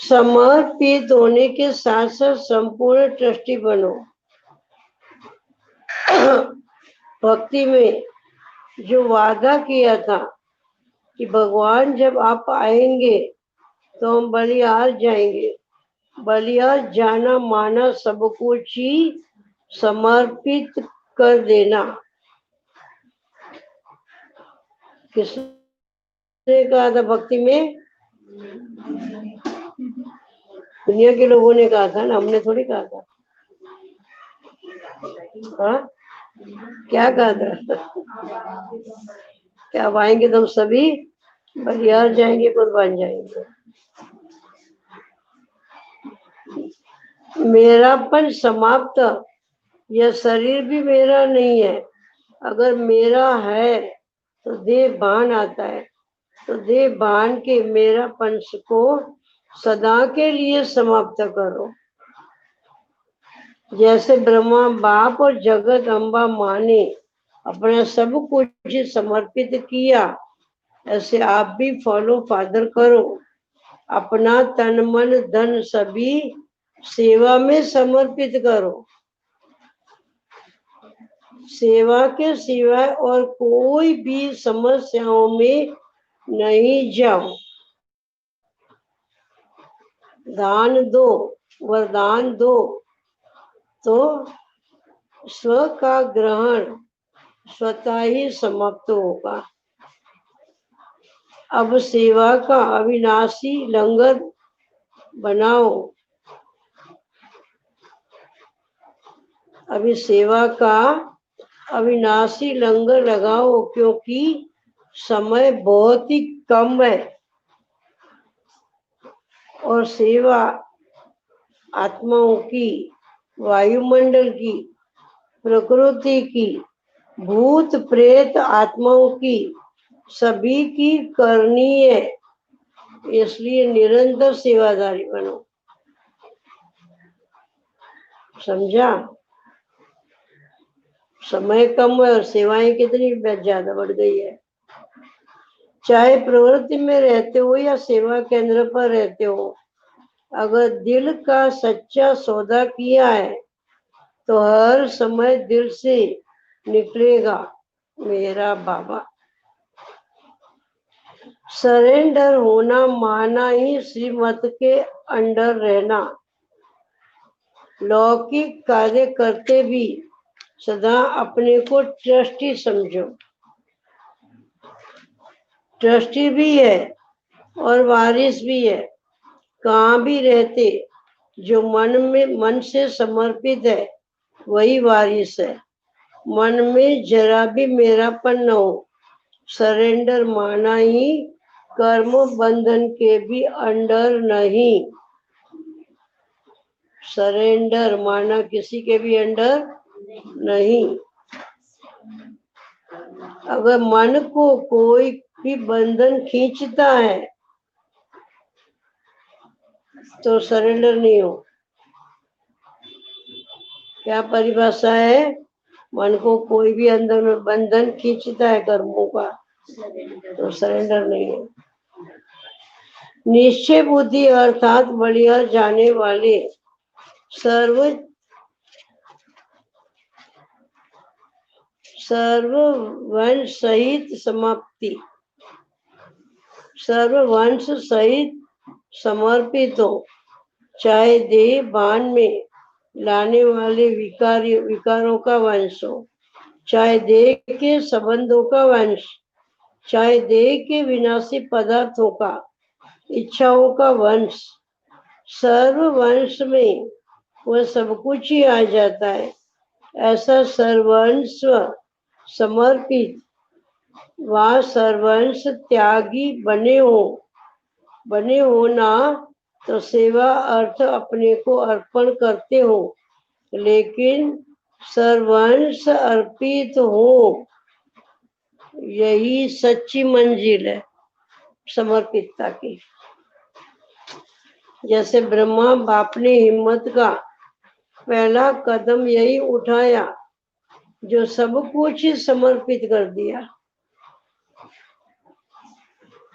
समर्पित होने के साथ साथ संपूर्ण ट्रस्टी बनो। भक्ति में जो वादा किया था कि भगवान जब आप आएंगे तो हम बलिहार जाएंगे, बलिहार जाना माना सब कुछ ही समर्पित कर देना। किसने कहा था भक्ति में? दुनिया के लोगों ने कहा था ना, हमने थोड़ी कहा था। हाँ, क्या कहा था? क्या आएंगे तो हम सभी बलिहार जाएंगे, कुर्बान जाएंगे। मेरापन समाप्त, यह शरीर भी मेरा नहीं है। अगर मेरा है तो देह भान आता है, तो देह भान के मेरा पंच को सदा के लिए समाप्त करो। जैसे ब्रह्मा बाप और जगत अम्बा माँ ने अपना सब कुछ समर्पित किया, ऐसे आप भी फॉलो फादर करो। अपना तन मन धन सभी सेवा में समर्पित करो। सेवा के सिवाय और कोई भी समस्याओं में नहीं जाओ। दान दो, वरदान दो, तो स्व का ग्रहण स्वतः ही समाप्त होगा। अब सेवा का अविनाशी लंगर बनाओ। अभी सेवा का अविनाशी लंगर लगाओ, क्योंकि समय बहुत ही कम है और सेवा आत्माओं की, वायुमंडल की, प्रकृति की, भूत प्रेत आत्माओं की, सभी की करनी है। इसलिए निरंतर सेवादारी बनो। समझा? समय कम है और सेवाएं कितनी ज्यादा बढ़ गई है। चाहे प्रवृत्ति में रहते हो या सेवा केंद्र पर रहते हो, अगर दिल का सच्चा सौदा किया है तो हर समय दिल से निकलेगा मेरा बाबा। सरेंडर होना माना ही श्रीमत के अंडर रहना। लौकिक कार्य करते भी सदा अपने को ट्रस्टी समझो। ट्रस्टी भी है और वारिस भी है। कहाँ भी रहते, जो मन से समर्पित है वही वारिस है। मन में जरा भी मेरापन न हो। सरेंडर माना ही कर्म बंधन के भी अंडर नहीं। सरेंडर माना किसी के भी अंडर नहीं। अगर मन को कोई भी बंधन खींचता है तो सरेंडर नहीं हो। क्या परिभाषा है? मन को कोई भी अंदर में बंधन खींचता है कर्मों का तो सरेंडर नहीं है। निश्चय बुद्धि अर्थात बलिहार जाने वाले सर्ववंश सहित समाप्ति, सर्ववंश सहित समर्पित हो। चाहे देह भान में लाने वाले विकारों का वंश हो, चाहे देह के संबंधों का वंश, चाहे देह के विनाशी पदार्थों का, इच्छाओं का वंश, सर्ववंश में वह सब कुछ ही आ जाता है। ऐसा सर्वंस्व समर्पित व सर्वंश त्यागी बने हो ना, तो सेवा अर्थ अपने को अर्पण करते हो, लेकिन सर्वंश अर्पित हो, यही सच्ची मंजिल है समर्पितता की। जैसे ब्रह्मा बाप ने हिम्मत का पहला कदम यही उठाया, जो सब कुछ ही समर्पित कर दिया।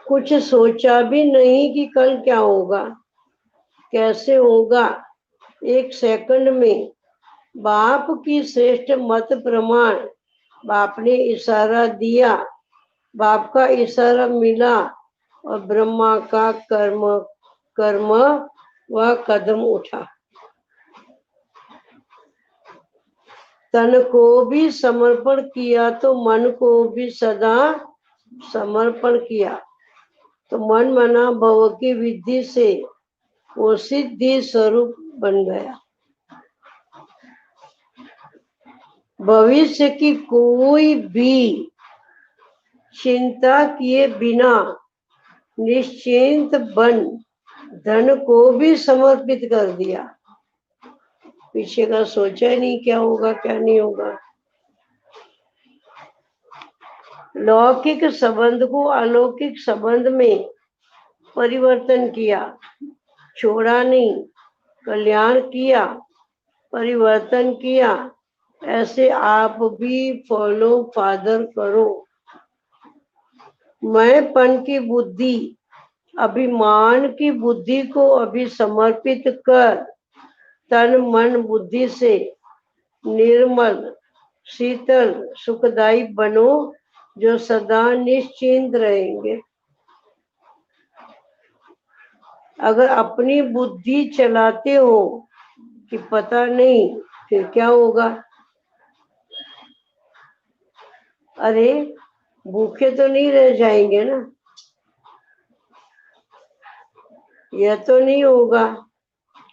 कुछ सोचा भी नहीं कि कल क्या होगा, कैसे होगा? एक सेकंड में बाप की श्रेष्ठ मत प्रमाण, बाप ने इशारा दिया, बाप का इशारा मिला और ब्रह्मा का कर्म कर्म वह कदम उठा। तन को भी समर्पण किया तो मन को भी सदा समर्पण किया, तो मन मना भव की विधि से वो सिद्धि स्वरूप बन गया। भविष्य की कोई भी चिंता किए बिना निश्चिंत बन धन को भी समर्पित कर दिया। पीछे का सोचा ही नहीं क्या होगा क्या नहीं होगा। लौकिक संबंध को अलौकिक संबंध में परिवर्तन किया, छोड़ा नहीं, कल्याण किया, परिवर्तन किया। ऐसे आप भी फॉलो फादर करो। मैंपन की बुद्धि, अभिमान की बुद्धि को अभी समर्पित कर तन मन बुद्धि से निर्मल शीतल सुखदायी बनो, जो सदा निश्चिंत रहेंगे। अगर अपनी बुद्धि चलाते हो कि पता नहीं फिर क्या होगा, अरे भूखे तो नहीं रह जाएंगे ना, यह तो नहीं होगा,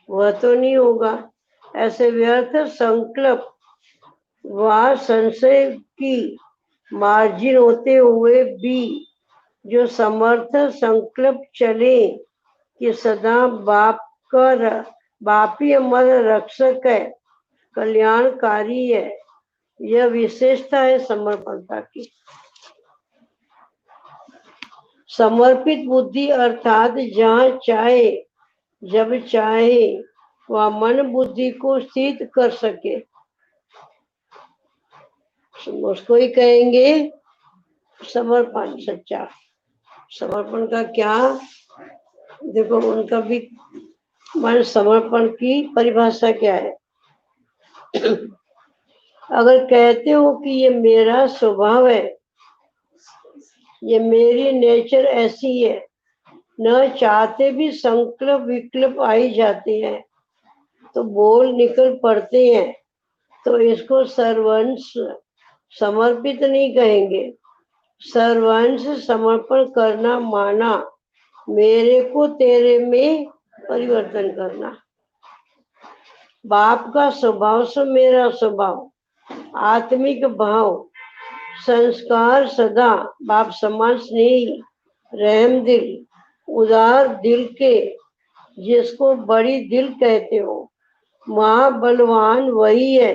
वह तो नहीं होगा। ऐसे व्यर्थ संकल्प व संशय की मार्जिन होते हुए भी जो समर्थ संकल्प चले कि सदा बाप ही हमारा रक्षक है, कल्याणकारी है, यह विशेषता है समर्पणता की। समर्पित बुद्धि अर्थात जहाँ चाहे जब चाहे वह मन बुद्धि को स्थित कर सके, उसको ही कहेंगे समर्पण। सच्चा समर्पण का क्या, देखो उनका भी मन समर्पण की परिभाषा क्या है। अगर कहते हो कि ये मेरा स्वभाव है, ये मेरी नेचर ऐसी है, न चाहते भी संकल्प विकल्प आ ही जाते हैं तो बोल निकल पड़ते हैं, तो इसको सर्वंश समर्पित नहीं कहेंगे। सर्वंश समर्पण करना माना मेरे को तेरे में परिवर्तन करना। बाप का स्वभाव से मेरा स्वभाव, आत्मिक भाव, संस्कार सदा बाप समान स्नेही, रहम दिल, उदार दिल के, जिसको बड़ी दिल कहते हो, महाबलवान वही है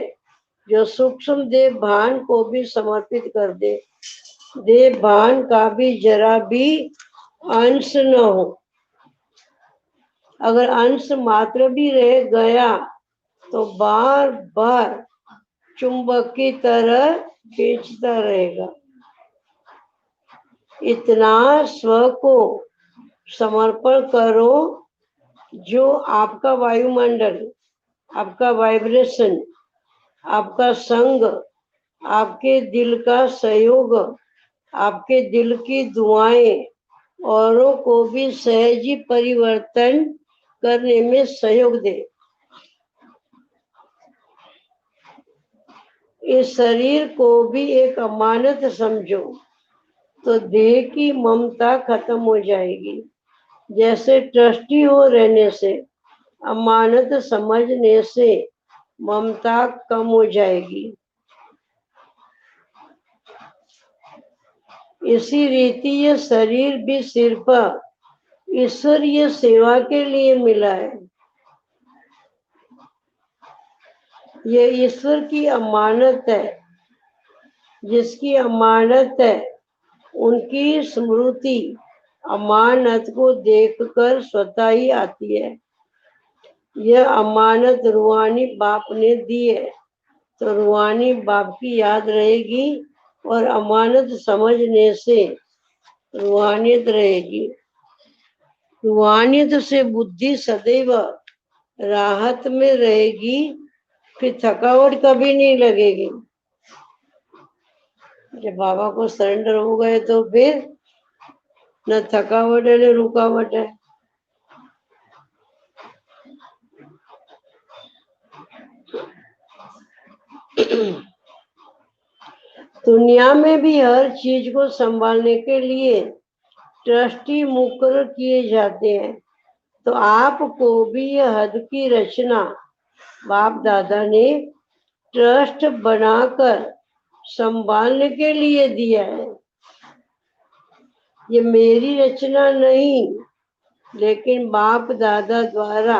जो सूक्ष्म देह भान को भी समर्पित कर दे, देह भान का भी जरा भी अंश न हो। अगर अंश मात्र भी रह गया तो बार बार चुंबक की तरह खींचता रहेगा। इतना स्व को समर्पण करो जो आपका वायुमंडल, आपका वाइब्रेशन, आपका संग, आपके दिल का सहयोग, आपके दिल की दुआएं औरों को भी सहज परिवर्तन करने में सहयोग दे। इस शरीर को भी एक अमानत समझो तो देह की ममता खत्म हो जाएगी। जैसे ट्रस्टी हो रहने से, अमानत समझने से ममता कम हो जाएगी। इसी रीति ये शरीर भी सिर्फ ईश्वरीय सेवा के लिए मिला है। ये ईश्वर की अमानत है। जिसकी अमानत है उनकी स्मृति अमानत को देखकर स्वतः ही आती है। यह अमानत रूहानी बाप ने दी है तो रूहानी बाप की याद रहेगी और अमानत समझने से रूहानियत रहेगी। वाणियत से बुद्धि सदैव राहत में रहेगी, फिर थकावट कभी नहीं लगेगी। जब बाबा को सरेंडर हो गए तो फिर न थकावट है न रुकावट है। दुनिया में भी हर चीज को संभालने के लिए ट्रस्टी मुकर्रर किए जाते हैं, तो आपको भी यह हद की रचना बाप दादा ने ट्रस्ट बनाकर संभालने के लिए दिया है। ये मेरी रचना नहीं, लेकिन बाप दादा द्वारा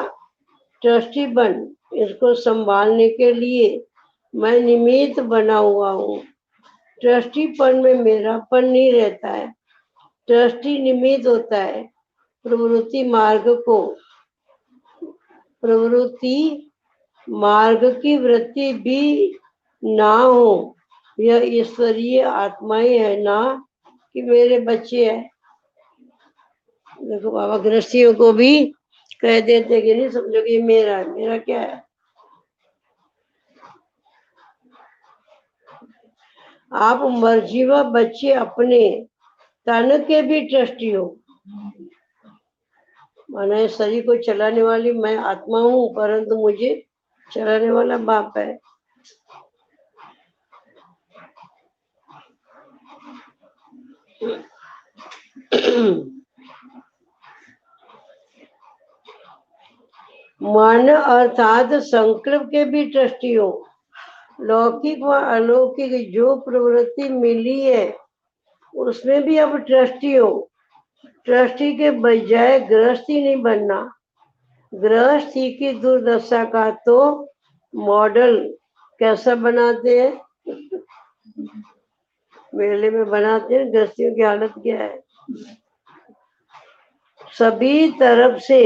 ट्रस्टी बन इसको संभालने के लिए मैं निमित्त बना हुआ हूँ। ट्रस्टीपन में मेरापन नहीं रहता है, ट्रस्टी निमित्त होता है। प्रवृत्ति मार्ग की वृत्ति भी ना हो, यह ईश्वरीय आत्माएं है ना कि मेरे बच्चे हैं। देखो बाबा गृहस्थियों को भी कह देते कि नहीं समझो कि मेरा है, मेरा क्या है। आप मर्जी व बच्चे अपने तन के भी ट्रस्टी हो। माना शरीर को चलाने वाली मैं आत्मा हूँ, परंतु मुझे चलाने वाला बाप है। मन अर्थात संकल्प के भी ट्रस्टी हो। लौकिक व अलौकिक जो प्रवृत्ति मिली है उसमें भी अब ट्रस्टी हो। ट्रस्टी के बजाय गृहस्थी नहीं बनना। गृहस्थी की दुर्दशा का तो मॉडल कैसा बनाते हैं, मेले में बनाते हैं। गृहस्थियों की हालत क्या है, सभी तरफ से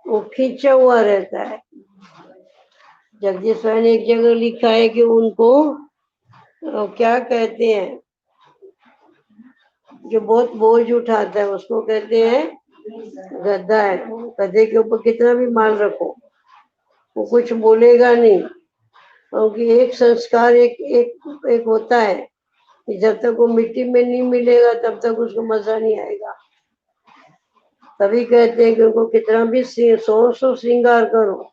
वो खींचा हुआ रहता है। जगदीश भाई ने एक जगह लिखा है कि उनको क्या कहते हैं, जो बहुत बोझ उठाता है उसको कहते हैं गधा है। गधे के ऊपर कितना भी माल रखो वो कुछ बोलेगा नहीं, क्योंकि एक संस्कार एक होता है कि जब तक वो मिट्टी में नहीं मिलेगा तब तक उसको मजा नहीं आएगा। तभी कहते हैं कि उनको कितना भी सौ श्रृंगार करो,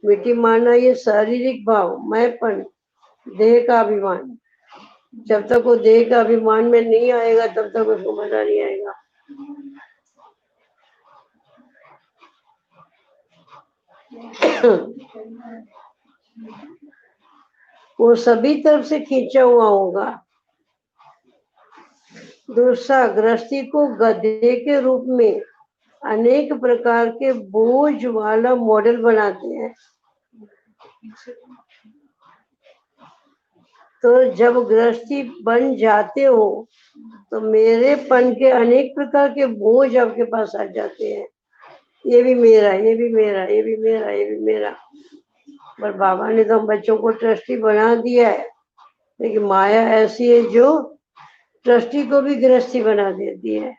मिट्टी मारना ये शारीरिक भाव, मैंपन, देह का अभिमान, जब तक वो देह का अभिमान में नहीं आएगा तब तक उसको मजा नहीं आएगा। वो सभी तरफ से खींचा हुआ होगा। दूसरा, गृहस्थी को गधे के रूप में अनेक प्रकार के बोझ वाला मॉडल बनाते हैं। तो जब गृहस्थी बन जाते हो तो मेरेपन के अनेक प्रकार के बोझ आपके पास आ जाते हैं। ये भी मेरा, ये भी मेरा, ये भी मेरा, ये भी मेरा। पर बाबा ने तो हम बच्चों को ट्रस्टी बना दिया है, लेकिन माया ऐसी है जो ट्रस्टी को भी गृहस्थी बना देती है।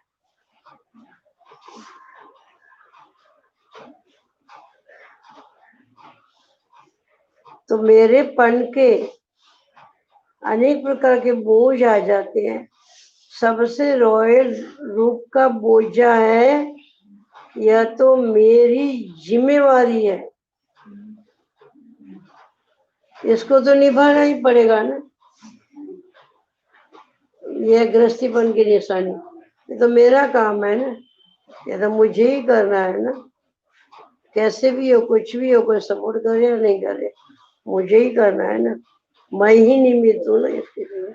तो मेरेपन के अनेक प्रकार के बोझ आ जाते हैं। सबसे रॉयल रूप का बोझा है, यह तो मेरी जिम्मेवारी है, इसको तो निभाना ही पड़ेगा ना। यह गृहस्थीपन की निशानी, ये तो मेरा काम है ना, ये तो मुझे ही करना है ना। कैसे भी हो, कुछ भी हो, कोई सपोर्ट करे या नहीं करे, मुझे ही करना है ना। मैं ही निमित्त हूँ ना इसके लिए,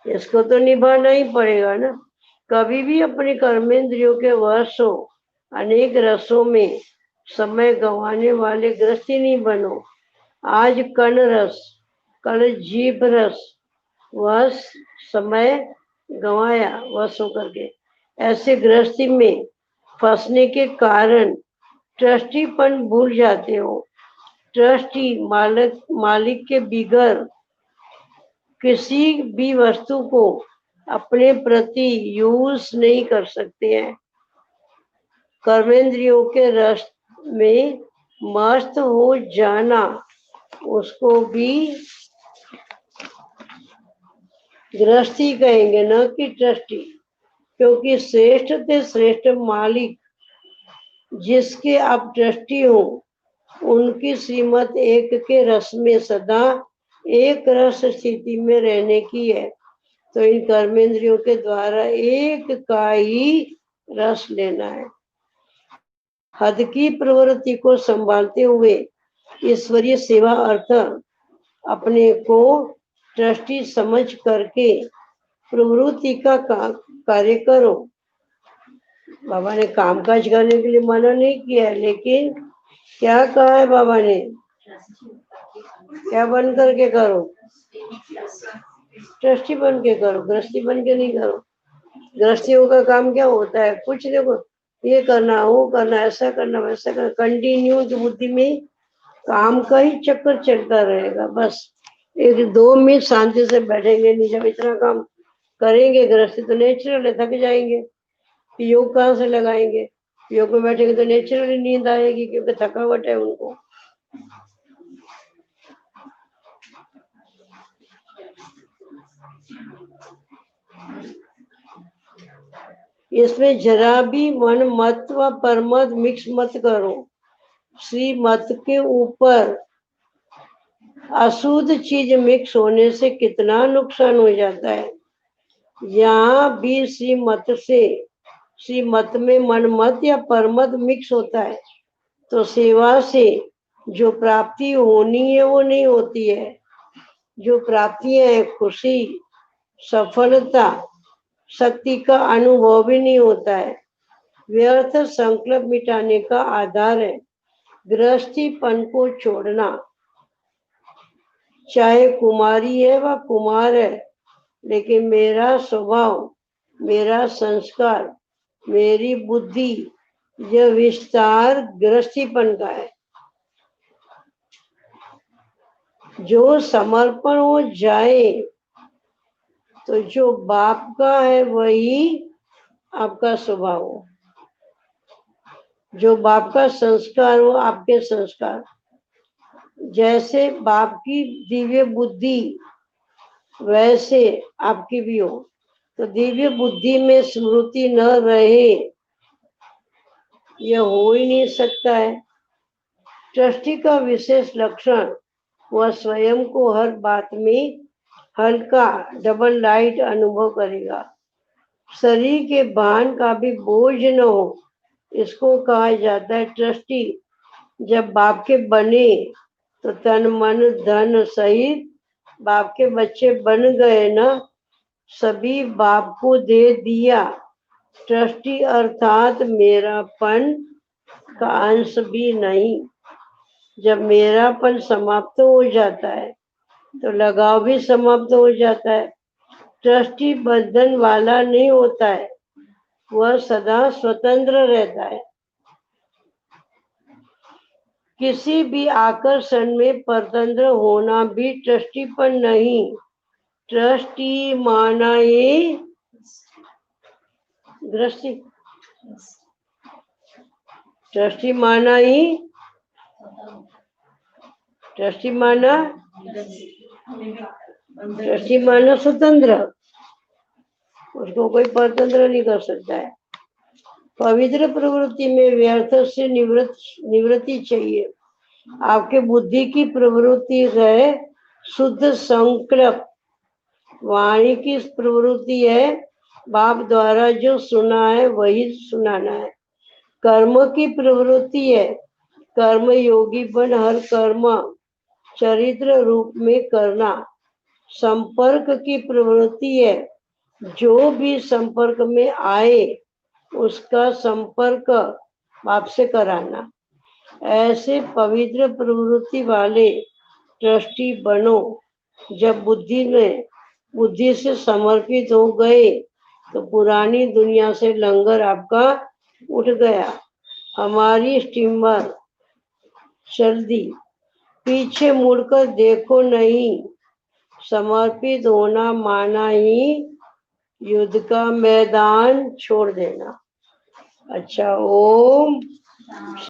इसको तो निभाना ही पड़ेगा ना। कभी भी अपने कर्मेंद्रियों के वश हो, अनेक रसों में समय गंवाने वाले गृहस्थी नहीं बनो। आज कण रस, कल जीभ रस, वश समय गंवाया वश होकर के। ऐसे गृहस्थी में फंसने के कारण ट्रस्टीपन भूल जाते हो। ट्रस्टी मालिक के बिगैर किसी भी वस्तु को अपने प्रति यूज नहीं कर सकते हैं। कर्मेंद्रियों के रस में मस्त हो जाना, उसको भी गृहस्थी कहेंगे, न कि ट्रस्टी। क्योंकि श्रेष्ठ से श्रेष्ठ मालिक जिसके आप ट्रस्टी हो, उनकी श्रीमत एक के रस में सदा एक रस स्थिति में रहने की है। तो इन कर्मेंद्रियों के द्वारा एक का ही रस लेना है। हद की प्रवृत्ति को संभालते हुए ईश्वरीय सेवा अर्थ अपने को ट्रस्टी समझ करके प्रवृत्ति का कार्य करो। बाबा ने कामकाज करने के लिए मना नहीं किया है, लेकिन क्या कहा है बाबा ने? क्या बन करके करो? ट्रस्टी बन के करो, गृहस्थी बन के नहीं करो। गृहस्थियों का काम क्या होता है? कुछ देखो, ये करना, वो करना, ऐसा करना, वैसा करना, कंटिन्यू बुद्धि में काम का ही चक्कर चलता रहेगा। बस एक 2 मिनट शांति से बैठेंगे नहीं। जब इतना काम करेंगे गृहस्थी तो नेचुरल है, थक जाएंगे। योग कहाँ से लगाएंगे? योग में बैठेंगे तो नेचुरली नींद आएगी, क्योंकि थकावट है उनको। इसमें जरा भी मन मत व परमत मिक्स मत करो। श्री मत के ऊपर अशुद्ध चीज मिक्स होने से कितना नुकसान हो जाता है। यहाँ भी श्री मत में मन मत या परमत मिक्स होता है, तो सेवा से जो प्राप्ति होनी है वो नहीं होती है। जो प्राप्तियां है, खुशी, सफलता, शक्ति का अनुभव भी नहीं होता है। व्यर्थ संकल्प मिटाने का आधार है गृहस्थीपन को छोड़ना। चाहे कुमारी है व कुमार है, लेकिन मेरा स्वभाव, मेरा संस्कार, मेरी बुद्धि, यह विस्तार गृहस्थीपन का है। जो समर्पण हो जाए तो जो बाप का है वही आपका स्वभाव हो, जो बाप का संस्कार हो आपके संस्कार। जैसे बाप की दिव्य बुद्धि वैसे आपकी भी हो। तो दिव्य बुद्धि में स्मृति न रहे, यह हो ही नहीं सकता है। ट्रस्टी का विशेष लक्षण, वह स्वयं को हर बात में हल्का, डबल लाइट अनुभव करेगा। शरीर के भान का भी बोझ न हो, इसको कहा जाता है ट्रस्टी। जब बाप के बने तो तन मन धन सहित बाप के बच्चे बन गए ना, सभी बाप को दे दिया। ट्रस्टी अर्थात मेरापन का अंश भी नहीं। जब मेरापन समाप्त हो जाता है तो लगाव भी समाप्त हो जाता है। ट्रस्टी बंधन वाला नहीं होता है, वह सदा स्वतंत्र रहता है। किसी भी आकर्षण में परतंत्र होना भी ट्रस्टीपन नहीं। ट्रस्टी माना ये दृष्टि, ट्रस्टी माना ही, ट्रस्टी माना, ट्रस्टी माना स्वतंत्र, उसको कोई परतंत्र नहीं कर सकता है। पवित्र प्रवृत्ति में व्यर्थ से निवृत्ति चाहिए। आपके बुद्धि की प्रवृत्ति है शुद्ध संकल्प, वाणी की प्रवृत्ति है बाप द्वारा जो सुना है वही सुनाना है। कर्म की प्रवृत्ति है कर्म योगी बन हर कर्म चरित्र रूप में करना। संपर्क की प्रवृत्ति है जो भी संपर्क में आए उसका संपर्क बाप से कराना। ऐसे पवित्र प्रवृत्ति वाले ट्रस्टी बनो। जब बुद्धि से समर्पित हो गए तो पुरानी दुनिया से लंगर आपका उठ गया। हमारी स्टीमर चल दी, पीछे मुड़कर देखो नहीं। समर्पित होना माना ही युद्ध का मैदान छोड़ देना। अच्छा, ओम